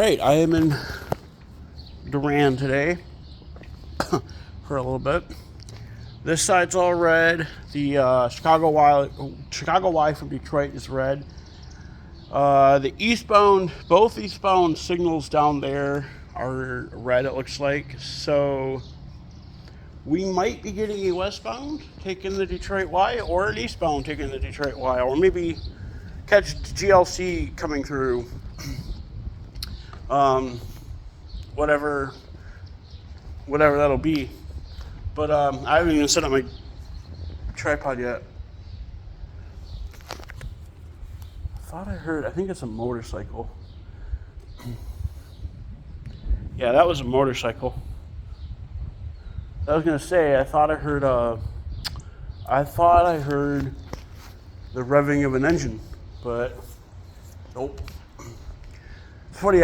right, I am in Durand today for a little bit. This side's all red. The Chicago Y from Detroit is red. The eastbound, both eastbound signals down there are red, it looks like. So we might be getting a westbound taking the Detroit Y, or an eastbound taking the Detroit Y, or maybe catch GLC coming through. Whatever that'll be. But I haven't even set up my tripod yet. I think it's a motorcycle. Yeah, that was a motorcycle. I was gonna say, I thought I heard the revving of an engine, but nope. It's funny,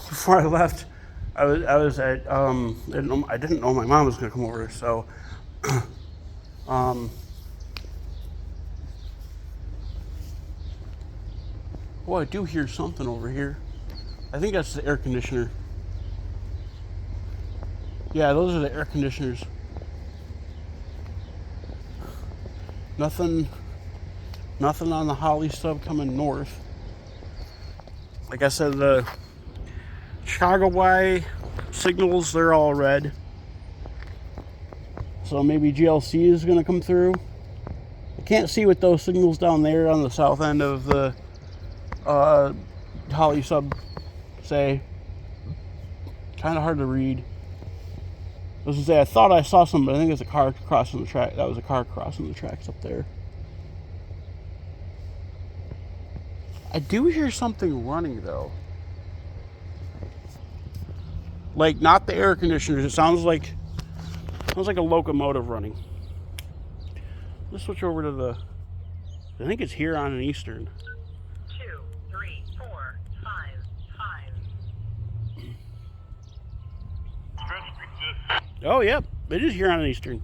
before I left, I was at, I didn't know my mom was gonna come over, so, oh, I do hear something over here. I think that's the air conditioner. Yeah, those are the air conditioners. Nothing on the Holly sub coming north. Like I said, the Chicago Y signals, they're all red. So maybe GLC is gonna come through. I can't see what those signals down there on the south end of the Holly sub say. Kind of hard to read. I was gonna say, I thought I saw something, but I think it's a car crossing the track. That was a car crossing the tracks up there. I do hear something running though. Like, not the air conditioners. It sounds like a locomotive running. Let's switch over to the, I think it's Huron and Eastern. 2, 3, 4, 5, 5. Oh, yep. It is Huron and Eastern.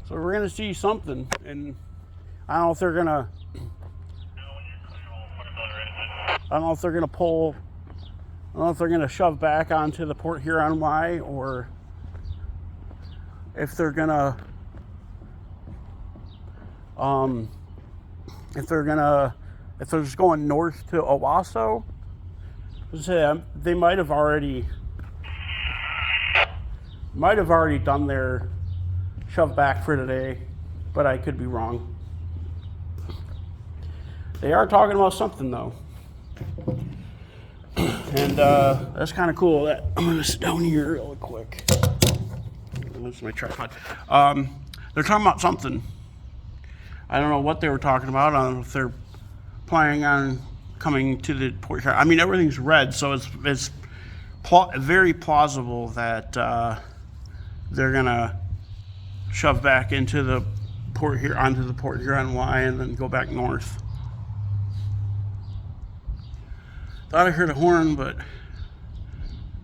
So we're going to see something. And I don't know if they're going to, pull, I don't know if they're going to shove back onto the Port Huron Y, or if they're going to, if they're just going north to Owasso. They might have already done their shove back for today, but I could be wrong. They are talking about something though. And that's kind of cool. I'm gonna sit down here real quick. That's my tripod. They're talking about something. I don't know what they were talking about. I don't know if they're planning on coming to the Port Huron. I mean, everything's red, so it's very plausible that they're gonna shove back into the onto the Port Huron Y and then go back north. Thought I heard a horn, but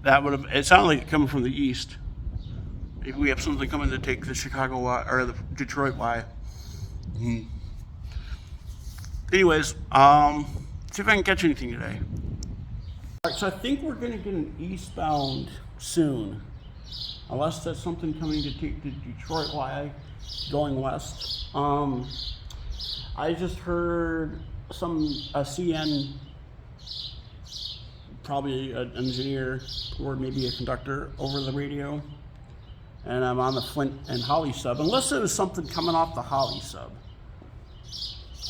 it sounded like it coming from the east. Maybe we have something coming to take the Chicago Y, or the Detroit Y. Anyways, see if I can catch anything today. All right, so I think we're gonna get an eastbound soon. Unless that's something coming to take the Detroit Y going west. I just heard a CN, probably an engineer or maybe a conductor, over the radio, and I'm on the Flint and Holly sub, unless it was something coming off the Holly sub.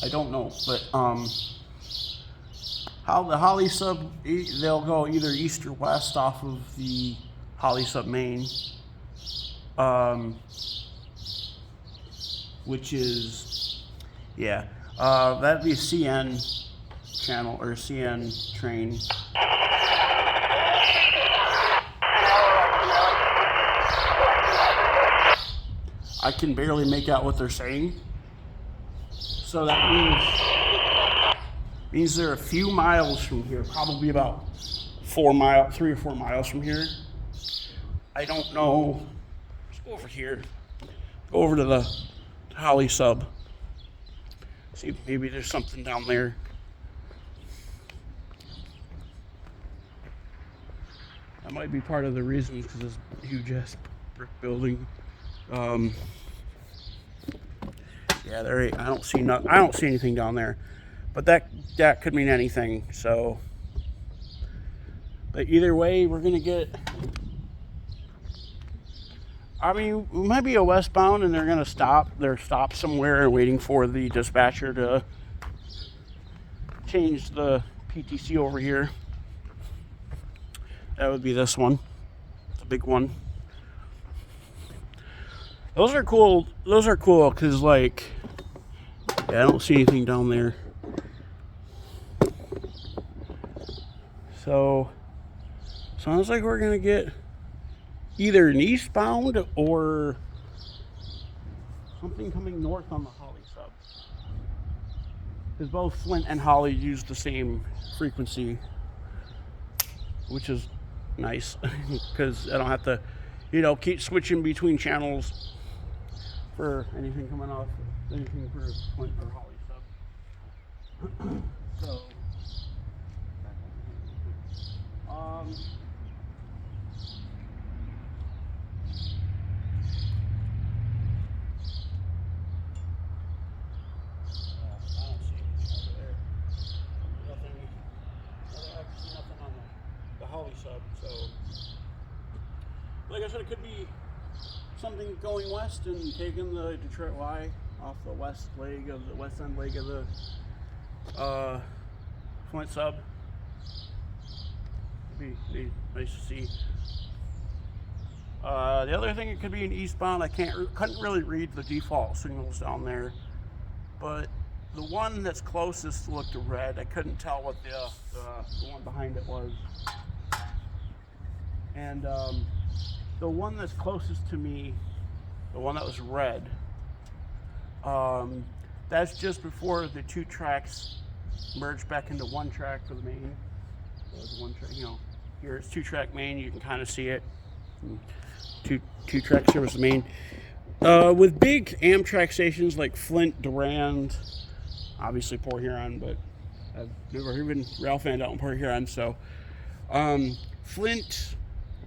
I don't know, but how the Holly sub, they'll go either east or west off of the Holly sub main, which is, yeah, that'd be a CN channel or a CN train. I can barely make out what they're saying. So that means they're a few miles from here, probably about 3 or 4 miles from here. I don't know. Let's go over here. Go over to the Holly sub. See if maybe there's something down there. That might be part of the reason, because this huge ass brick building. Yeah, there ain't, I don't see anything down there, but that could mean anything. So, but either way, we're gonna get. I mean, we might be a westbound, and they're gonna stop. They're stopped somewhere and waiting for the dispatcher to change the PTC over here. That would be this one. It's a big one. Those are cool. Those are cool because, like, yeah, I don't see anything down there. So, sounds like we're gonna get either an eastbound or something coming north on the Holly sub. Because both Flint and Holly use the same frequency, which is nice because I don't have to, keep switching between channels for anything coming off, anything for Flint or Holly sub. So, Holly sub, so like I said, it could be something going west and taking the Detroit Y off the west end leg of the Flint sub. Be nice to see. The other thing, it could be an eastbound. I couldn't really read the default signals down there, but the one that's closest looked red. I couldn't tell what the one behind it was. And the one that's closest to me, the one that was red, that's just before the two tracks merge back into one track for the main. There's one track, here it's two track main. You can kind of see it. Two track service main. With big Amtrak stations like Flint, Durand, obviously Port Huron, but I've never even rail fanned out in Port Huron. So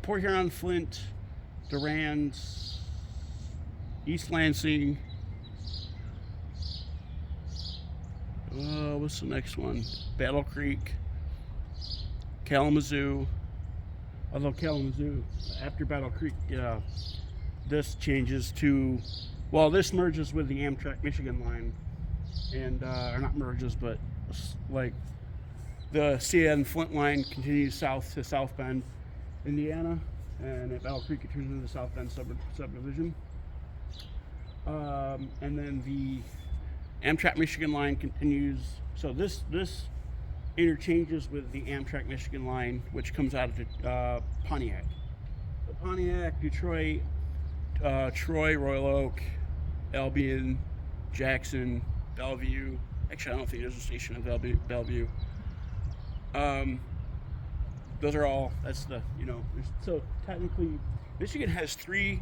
Port Huron, Flint, Durand, East Lansing. What's the next one? Battle Creek, Kalamazoo. Although Kalamazoo, after Battle Creek, this changes to, this merges with the Amtrak Michigan line, and or not merges, but like the CN Flint line continues south to South Bend, Indiana, and at Battle Creek it turns into the South Bend subdivision. And then the Amtrak Michigan line continues. So this interchanges with the Amtrak Michigan line, which comes out of Pontiac. So Pontiac, Detroit, Troy, Royal Oak, Albion, Jackson, Bellevue. Actually, I don't think there's a station in Bellevue. Those are all, that's the, so technically Michigan has four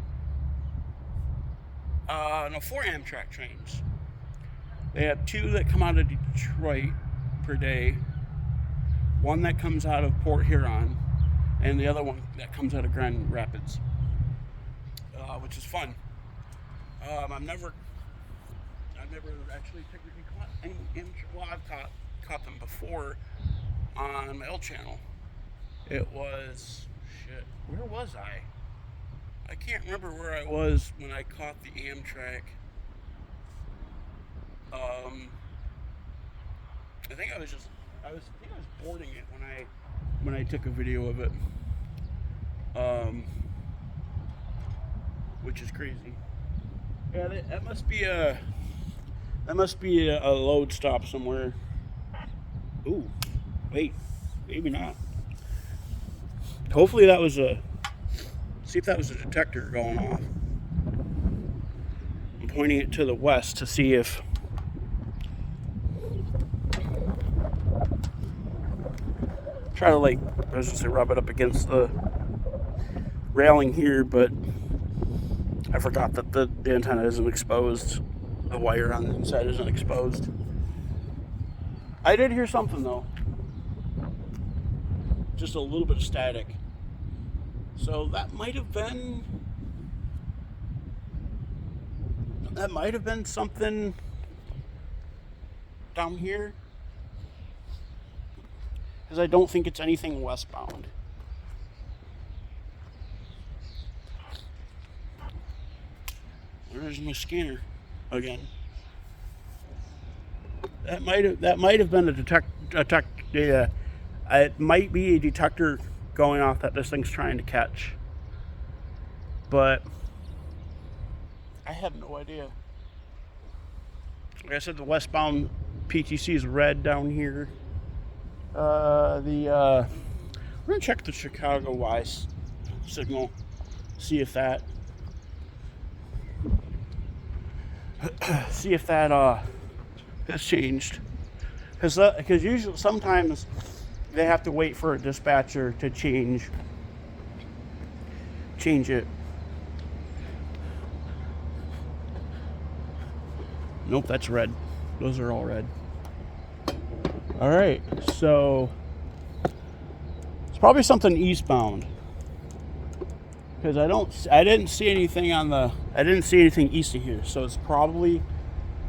Amtrak trains. They have two that come out of Detroit per day, one that comes out of Port Huron, and the other one that comes out of Grand Rapids, which is fun. I've never actually technically caught any Amtrak. Well, I've caught them before on my old channel. It was, where was I? I can't remember where I was when I caught the Amtrak. I think I was boarding it when I took a video of it. Which is crazy. Yeah, that must be a load stop somewhere. Ooh, wait, maybe not. Hopefully that was see if that was a detector going off. I'm pointing it to the west to see if try to I was just gonna rub it up against the railing here, but I forgot that the antenna isn't exposed. The wire on the inside isn't exposed. I did hear something though. Just a little bit of static. So that might have been something down here, because I don't think it's anything westbound. There's my scanner again. That might have been it might be a detector going off that this thing's trying to catch, but I have no idea. Like I said, the westbound PTC is red down here. We're gonna check the Chicago Y signal, see if that has changed. Because usually sometimes they have to wait for a dispatcher to change it. Nope, that's red. Those are all red. All right, so it's probably something eastbound, because I didn't see anything east of here, so it's probably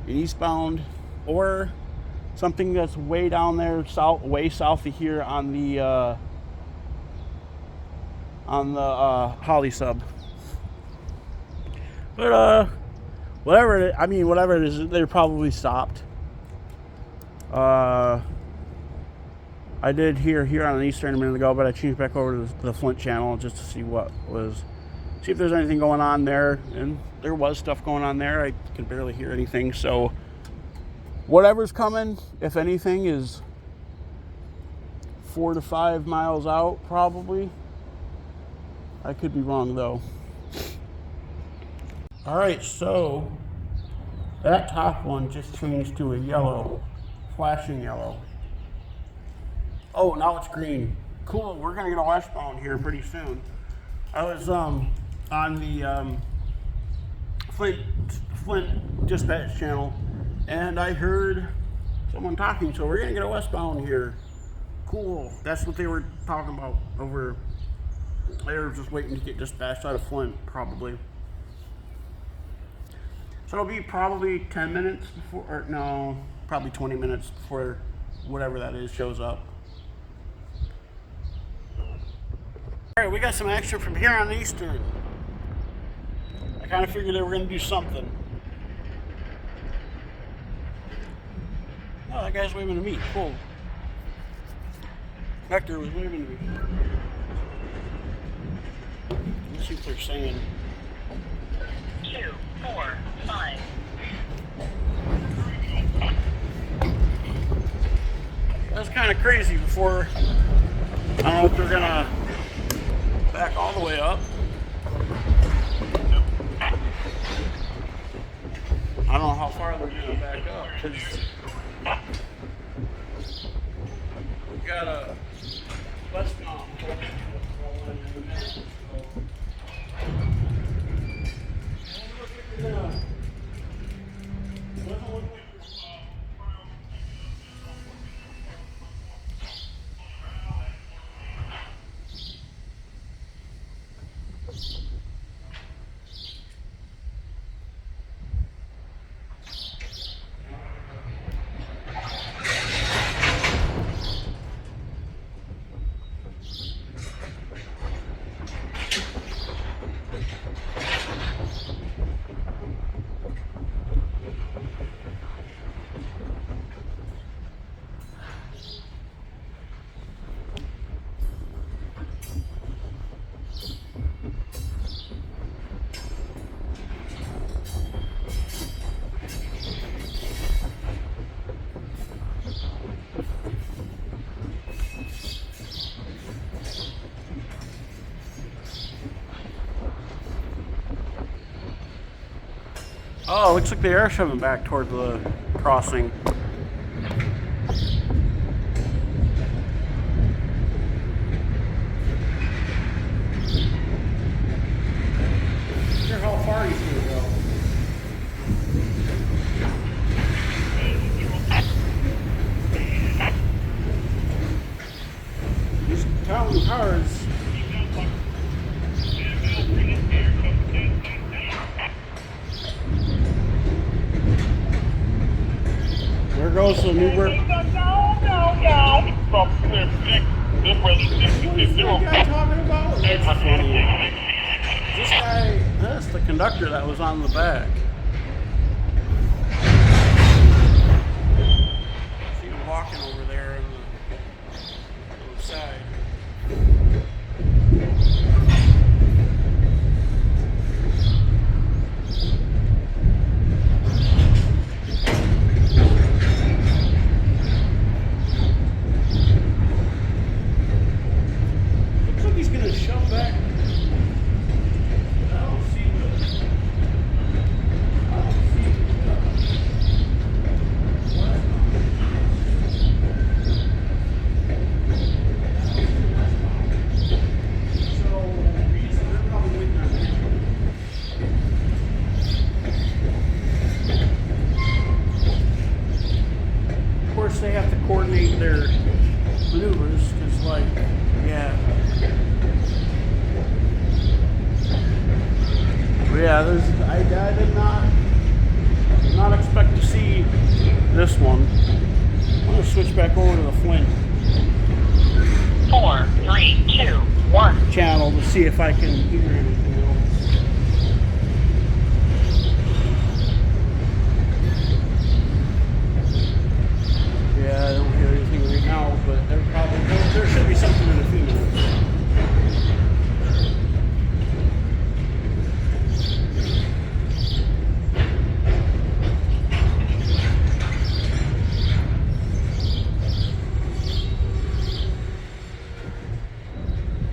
an eastbound or something that's way down there way south of here on the Holly sub. But whatever it is, they're probably stopped. I did hear here on the Eastern a minute ago, but I changed back over to the Flint channel just to see if there's anything going on there, and there was stuff going on there. I could barely hear anything, so whatever's coming, if anything, is 4 to 5 miles out, probably. I could be wrong, though. All right, so that top one just changed to a yellow, flashing yellow. Oh, now it's green. Cool, we're gonna get a westbound here pretty soon. I was on the Flint dispatch channel, and I heard someone talking, so we're gonna get a westbound here. Cool, that's what they were talking about over. They were just waiting to get dispatched out of Flint, probably. So it'll be probably 10 minutes before, or no, probably 20 minutes before whatever that is shows up. All right, we got some action from here on the Eastern. I kind of figured they were going to do something. Oh, that guy's waving to me. Cool. Hector was waving to me. Let's see what they're saying. 2, 4, 5. That's kind of crazy before. I don't know if they're going to back all the way up. I don't know how far they're going to back up, because we've got a westbound. Oh, looks like they are shoving back toward the crossing. I wonder how far he's going to go. He's counting cars. goes the new bird. From this What is that guy talking about? That's funny. This guy, that's the conductor that was on the back. See him walking over there on the side. Looks like he's gonna shove back. I don't see the. I don't see Of course, they have to coordinate their maneuvers because, like, yeah. But yeah, I did not expect to see this one. I'm gonna switch back over to the Flint 4, 3, 2, 1. channel to see if I can hear anything else. Yeah, I don't hear anything right now, but there should be something in a few minutes.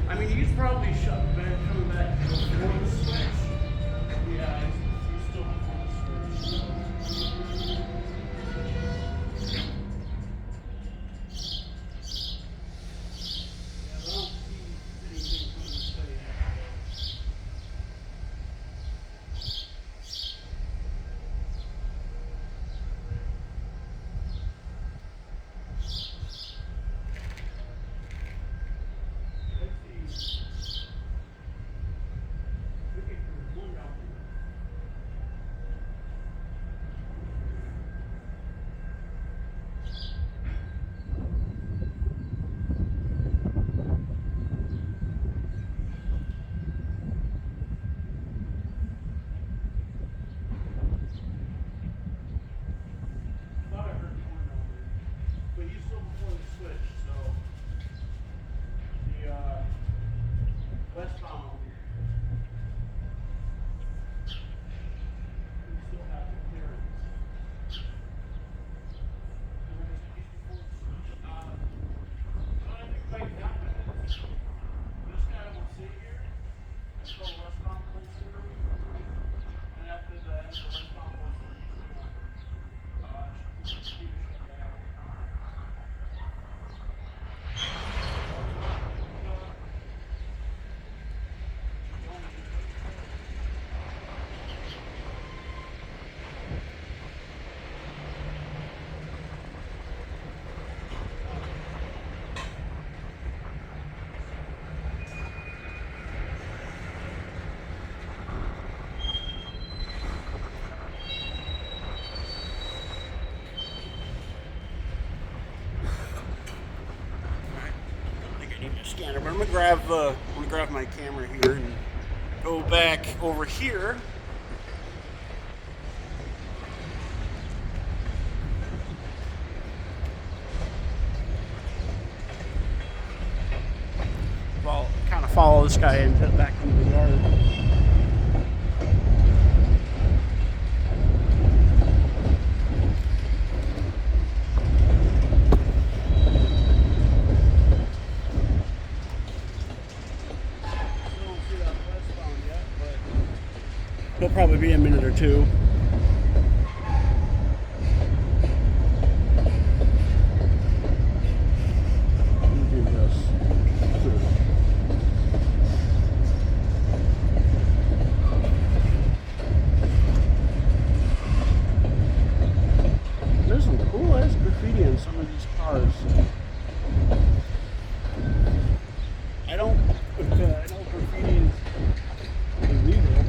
I mean, he's probably coming back before the switch. Yeah, he's still before the switch. Yeah, I don't see anything coming to say that. Let's see. We can put one down there. Thought I heard one down there, but he's still before the switch, so the westbound. We still have the clearance. And like I said, he's before the switch. What I think might happen is this guy will sit here until westbound pulls through, and after the end of the westbound pulls through, he's gonna shut down. Scanner, but I'm gonna grab my camera here and go back over here. Well, kind of follow this guy into back into the yard. He'll probably be a minute or two. Let me do this. There's some cool ass graffiti on some of these cars. I know graffiti is illegal,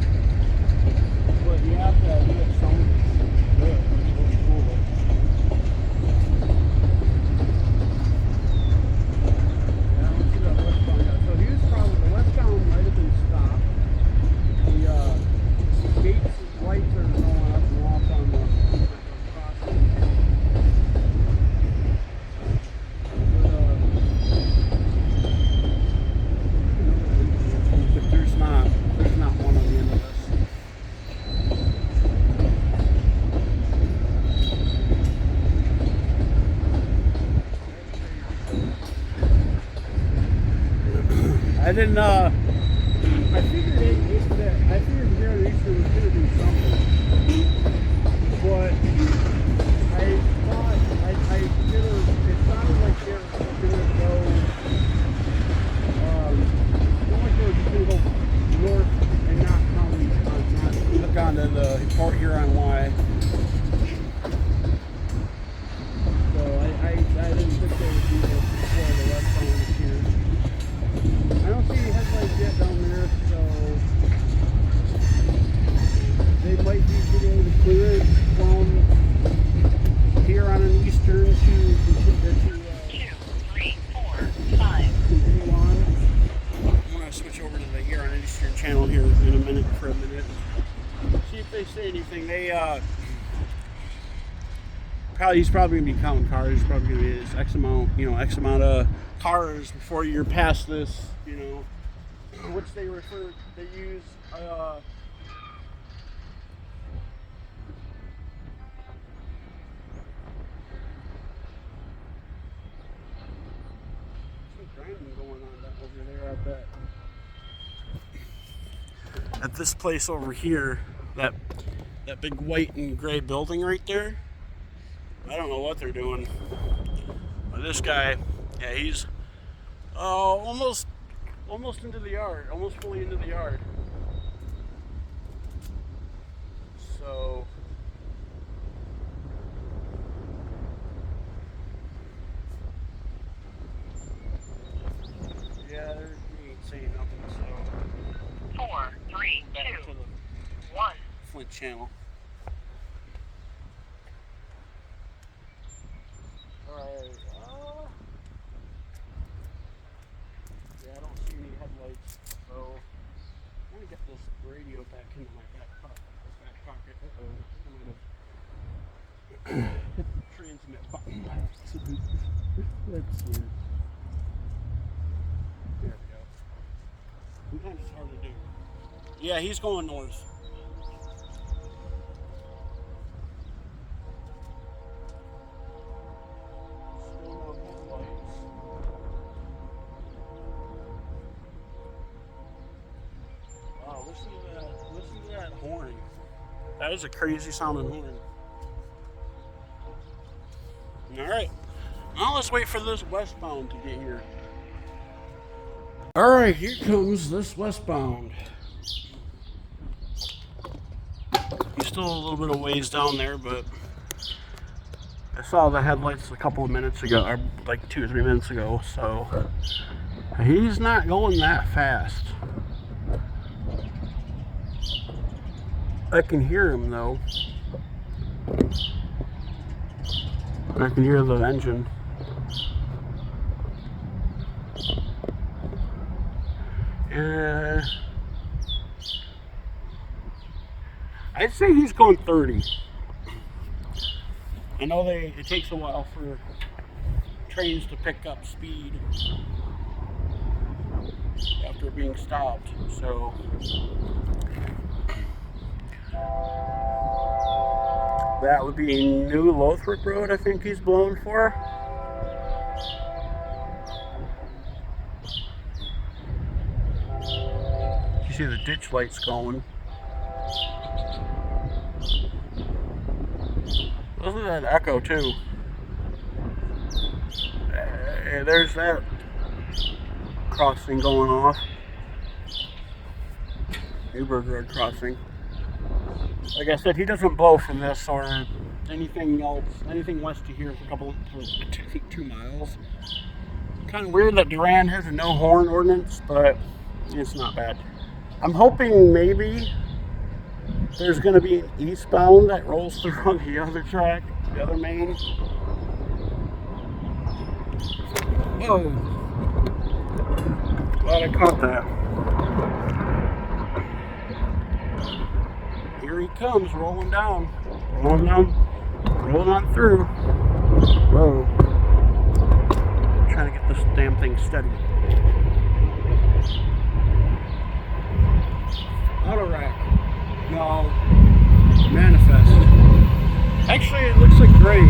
but you have to didn't. I figured I figured here in Easter was gonna do something, but I thought I did. It sounded like they were gonna go. Not like they were just gonna go north and not hook onto the Port Huron Y. So I didn't think they would do this before the westbound was here. I don't see any headlights yet down there, so they might be getting the clearance from here on an eastern to 2, 3, 4, 5. continue on. I'm gonna switch over to the here on an eastern channel here in a minute for a minute. See if they say anything. He's probably gonna be counting cars. He's probably gonna be X amount, X amount of cars before you're past this, which they use. Some grinding going on over there, I bet. At this place over here, that big white and gray building right there. I don't know what they're doing. But this guy, yeah, he's almost into the yard, almost fully into the yard. So yeah, he ain't saying nothing. So 4, 3, 2, 1. Flint channel. Alright, yeah, I don't see any headlights, so I'm gonna get this radio back into my back pocket. Uh-oh, I might have hit the transmit button. Let's see. There we go. Sometimes it's hard to do. Yeah, he's going north. Listen to that horn. That is a crazy sounding horn. Alright. Now let's wait for this westbound to get here. Alright, here comes this westbound. He's still a little bit of ways down there, but I saw the headlights a couple of minutes ago, or like 2 or 3 minutes ago, so he's not going that fast. I can hear him though. I can hear the engine. I'd say he's going 30. I know it takes a while for trains to pick up speed after being stopped, so that would be New Lothrop Road, I think he's blowing for. You see the ditch lights going. Listen to that echo too. There's that crossing going off. Newburgh Road crossing. Like I said, he doesn't blow from this or anything else. Anything west of here is a couple, I think 2 miles. Kind of weird that Durand has a no horn ordinance, but it's not bad. I'm hoping maybe there's going to be an eastbound that rolls through on the other track, the other main. Whoa. Glad I caught that. Here he comes, rolling down, rolling on through. Whoa. I'm trying to get this damn thing steady. Auto rack. No. Manifest. Actually, it looks like gray.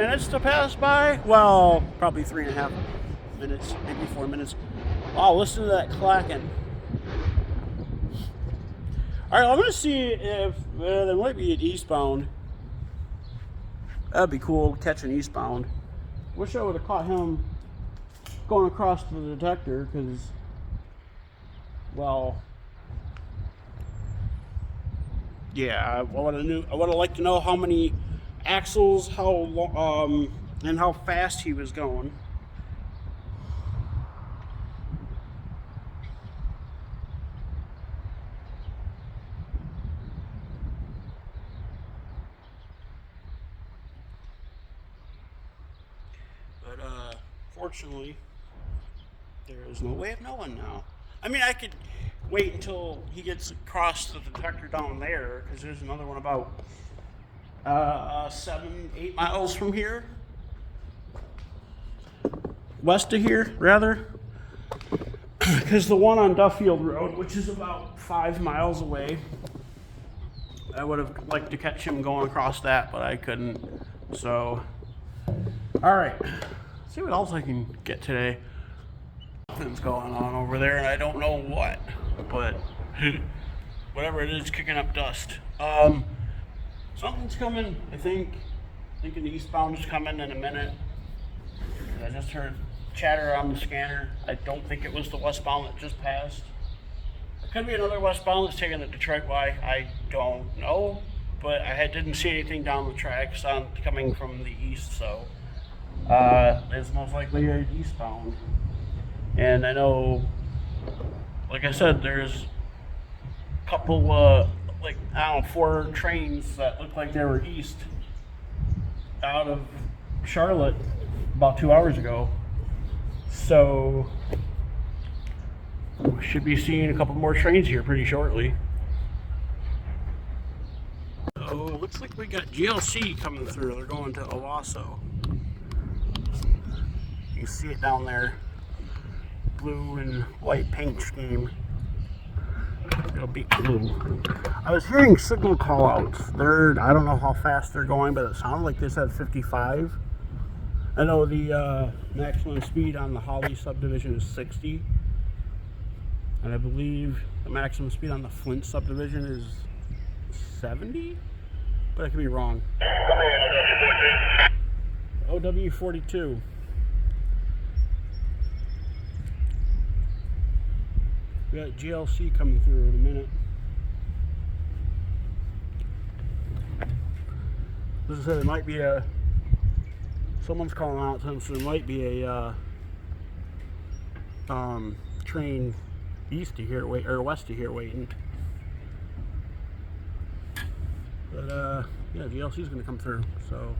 minutes to pass by. Well, probably 3.5 minutes, maybe 4 minutes. Wow, listen to that clacking. All right, I'm gonna see if there might be an eastbound. That'd be cool, catching eastbound. Wish I would have caught him going across the detector, because, well, yeah, I would have liked to know how many axles, how long, and how fast he was going. But fortunately, there is no way of knowing now. I mean, I could wait until he gets across the detector down there, because there's another one about 7-8 miles from here, west of here rather, because the one on Duffield Road, which is about 5 miles away, I would have liked to catch him going across that, but I couldn't. So, all right, let's see what else I can get today. Something's going on over there, and I don't know what, but whatever it is, kicking up dust. Something's coming, I think. Thinking the eastbound is coming in a minute. I just heard chatter on the scanner. I don't think it was the westbound that just passed. It could be another westbound that's taking the Detroit Y. I don't know, but I didn't see anything down the tracks coming from the east, so it's most likely an eastbound. And I know, like I said, there's a couple, like, I don't know, 4 trains that looked like they were east out of Charlotte about 2 hours ago. So we should be seeing a couple more trains here pretty shortly. Oh, looks like we got GLC coming through. They're going to Owasso. You can see it down there. Blue and white paint scheme. It'll be blue. I was hearing signal call-outs. I don't know how fast they're going, but it sounded like they said 55. I know the maximum speed on the Holly subdivision is 60. And I believe the maximum speed on the Flint subdivision is 70? But I could be wrong. OW42. We got GLC coming through in a minute. As I said, it might be someone's calling out since there might be a train east of here, or west of here waiting. But yeah, GLC is going to come through. So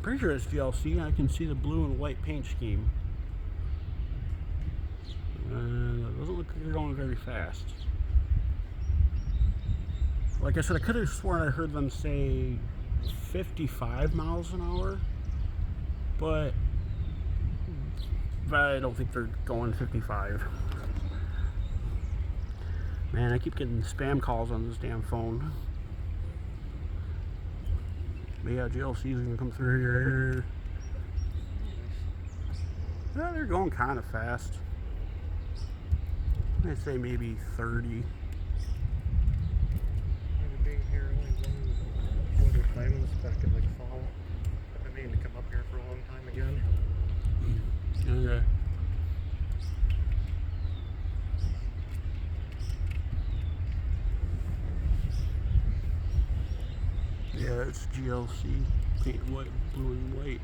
pretty sure it's GLC. I can see the blue and white paint scheme. It doesn't look like they're going very fast. Like I said, I could have sworn I heard them say 55 miles an hour, but I don't think they're going 55. Man, I keep getting spam calls on this damn phone. But yeah, GLC is going to come through here. Yeah, they're going kind of fast. I'd say maybe 30. Being here only one time was back in like fall. I've been meaning to come up here for a long time again. Okay. Yeah, it's GLC. Paint white, blue and white.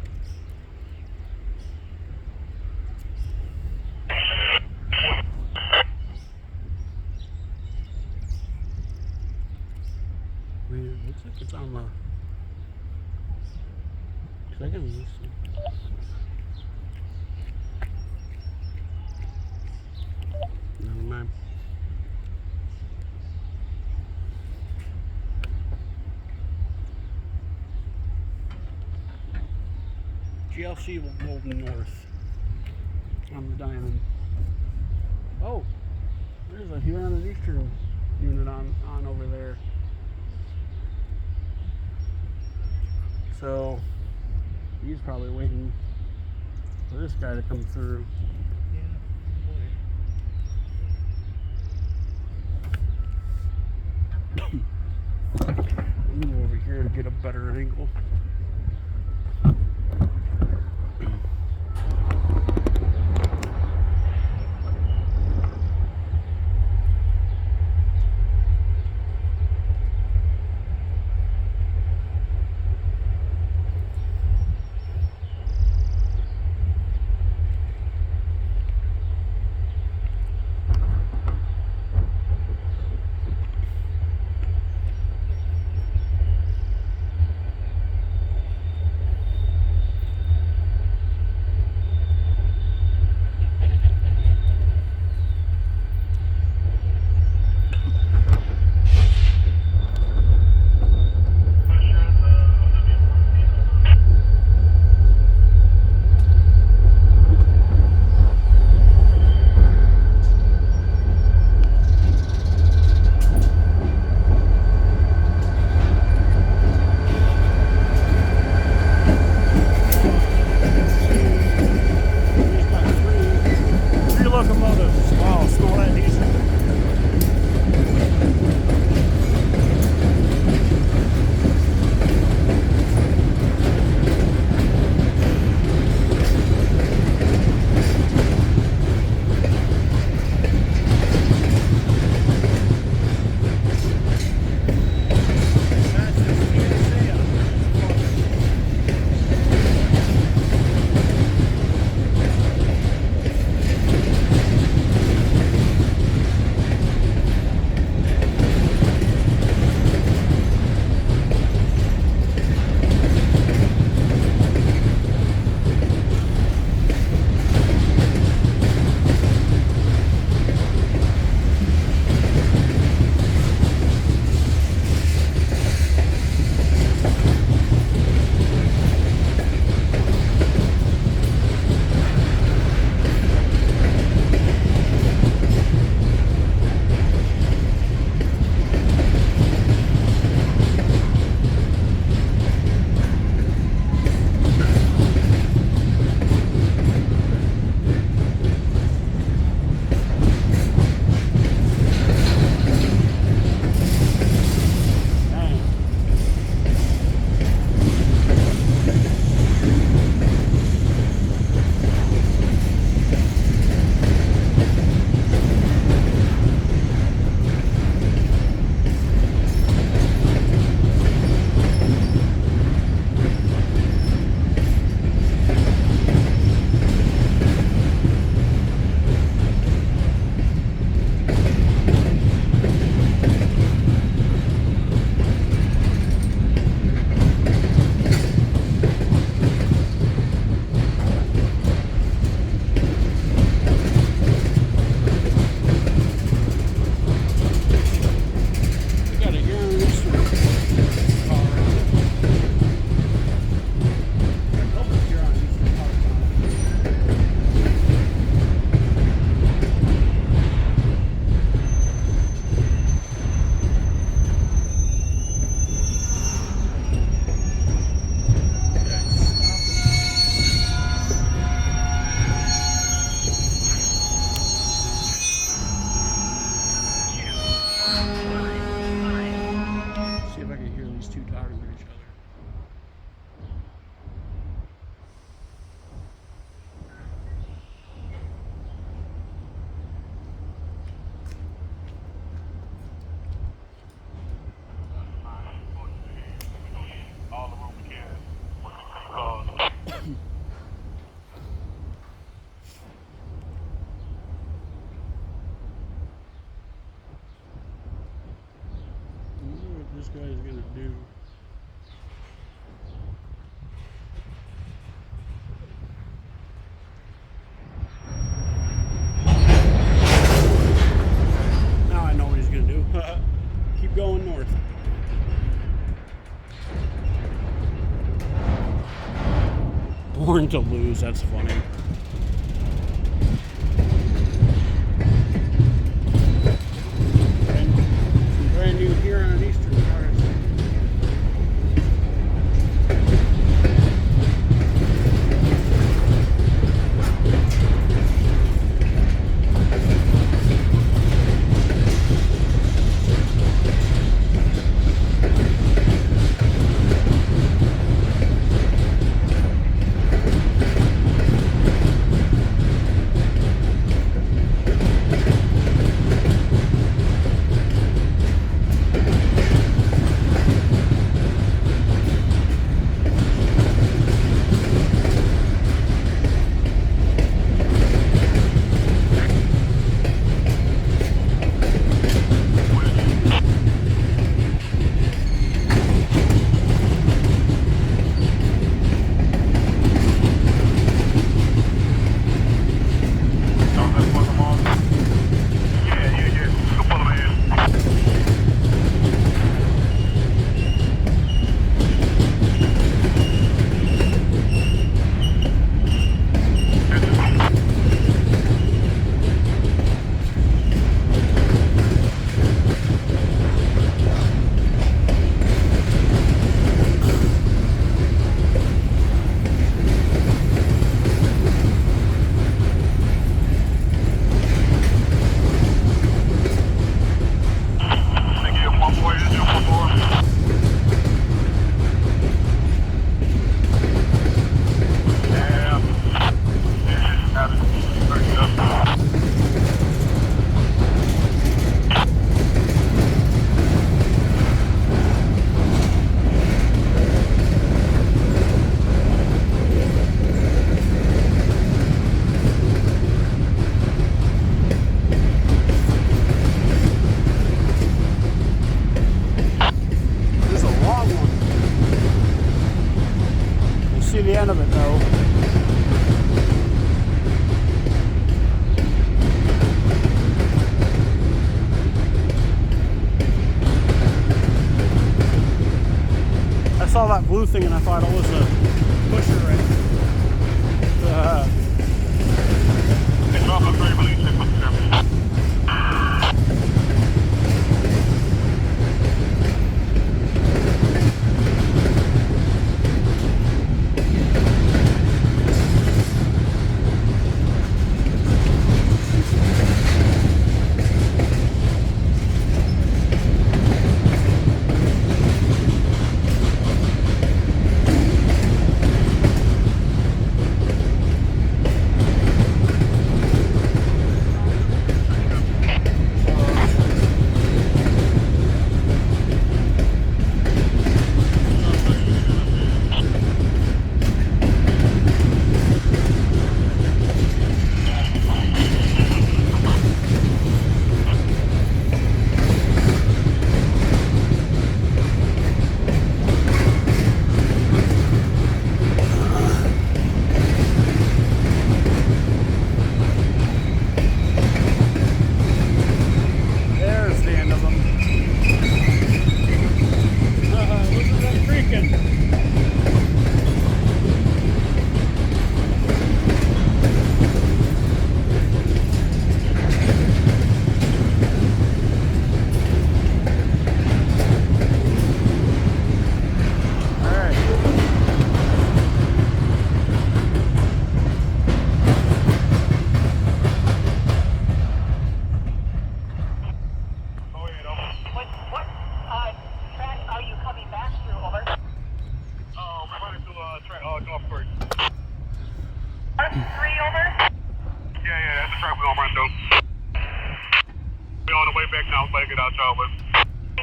Man, looks like it's on the second listen. Never mind. GLC will go north on the diamond. Oh, there's a Huron and Eastern unit on over there. So He's probably waiting for this guy to come through. Yeah, Move over here to get a better angle. Locomotives. Wow, smell that diesel. This guy's gonna do. Now I know what he's gonna do. Keep going north. Born to lose, that's funny. Brand new here on Eastern cars. of it though. I saw that blue thing and I thought it was a pusher right.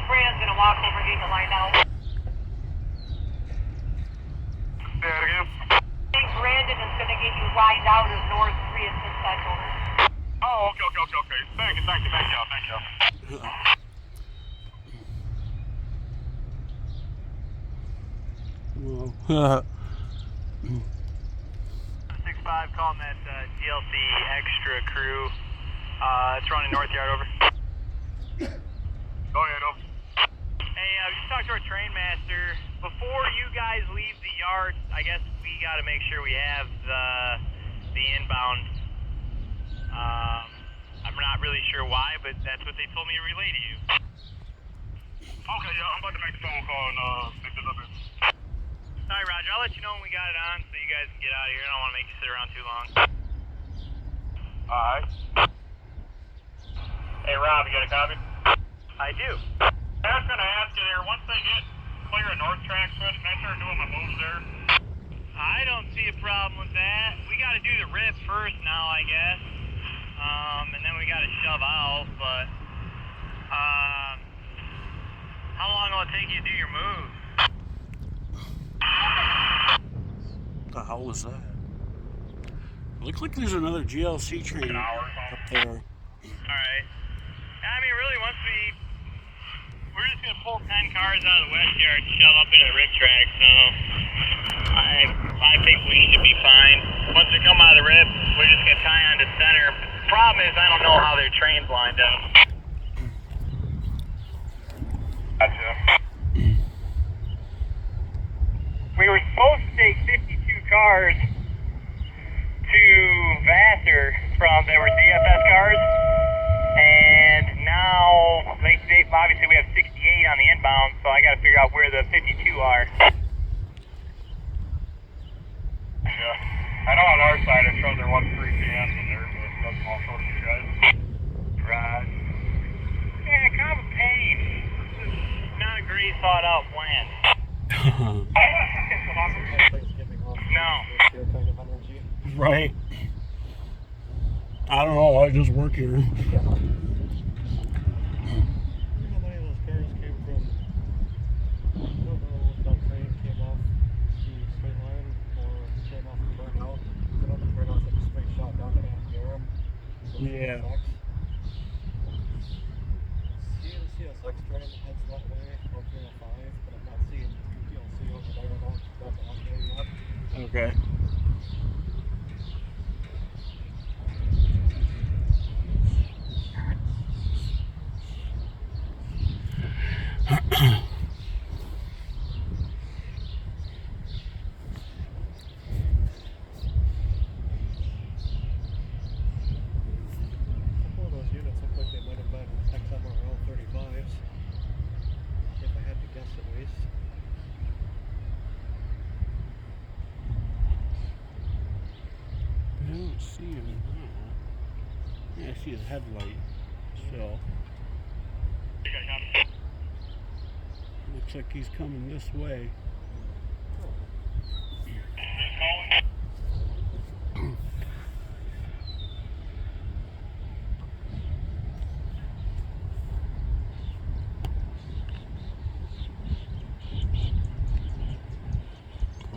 Brand's gonna walk over, getting the line out. Say that again? I think Brandon is gonna get you lined out of North 3 at this side, over. Oh, okay. Thank you. Well, 65 calling that GLC extra crew. It's running north yard, over. Go ahead, over. Hey, we just talked to our train master. Before you guys leave the yard, I guess we got to make sure we have the inbound. I'm not really sure why, but that's what they told me to relay to you. Okay, yeah, I'm about to make the phone call and pick this up. All right, Roger. I'll let you know when we got it on so you guys can get out of here. I don't want to make you sit around too long. All right. Hey, Rob, you got a copy? I do. I was going to ask you there, once they get clear of North Track switch, can I start doing my moves there? I don't see a problem with that. We got to do the rip first now, I guess. And then we got to shove out, but how long will it take you to do your move? what the hell was that? Looks like there's another GLC train up there. Alright. I mean, really, we're just going to pull 10 cars out of the west yard and shove up into the rip track, so I think we should be fine. Once they come out of the rip, we're just going to tie on to center. Problem is, I don't know how their train's lined up. Gotcha. We were supposed to take 52 cars to Vassar they were DFS cars, and now they obviously we have 68 on the inbound, so I got to figure out where the 52 are. Yeah. I know on our side it shows they're 1-3 p.m. in there, but it doesn't all show to you guys. Right. Yeah, kind of a pain. Not a great thought out plan. No. Right. I don't know. I just work here. You know, many of those cars came from, I don't know if that train came off the straight line or came off the burnout. I know the burnout's like a straight shot down to Amsterdam. So Yeah. Seeing the CSX train heads that way, or 305, but I'm not seeing GLC over there. I don't got the one there yet. Okay. A couple of those units look like they might have been XMRL 35s. If I had to guess at least. I don't see him now. Yeah, I see his headlight still. Looks like he's coming this way.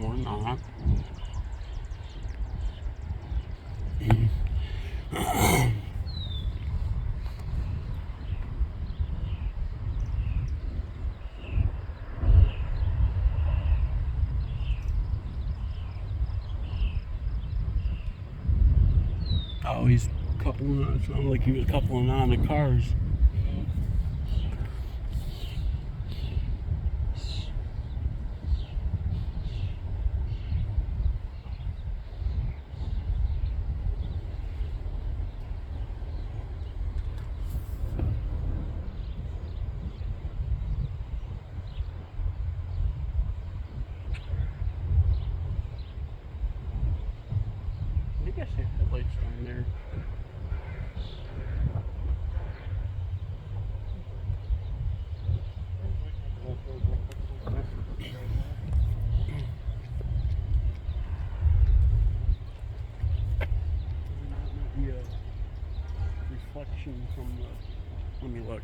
Or not. Oh, he's coupling on. It sounded like he was coupling on the cars. I think I see headlights down there. Reflection from the. Let me look.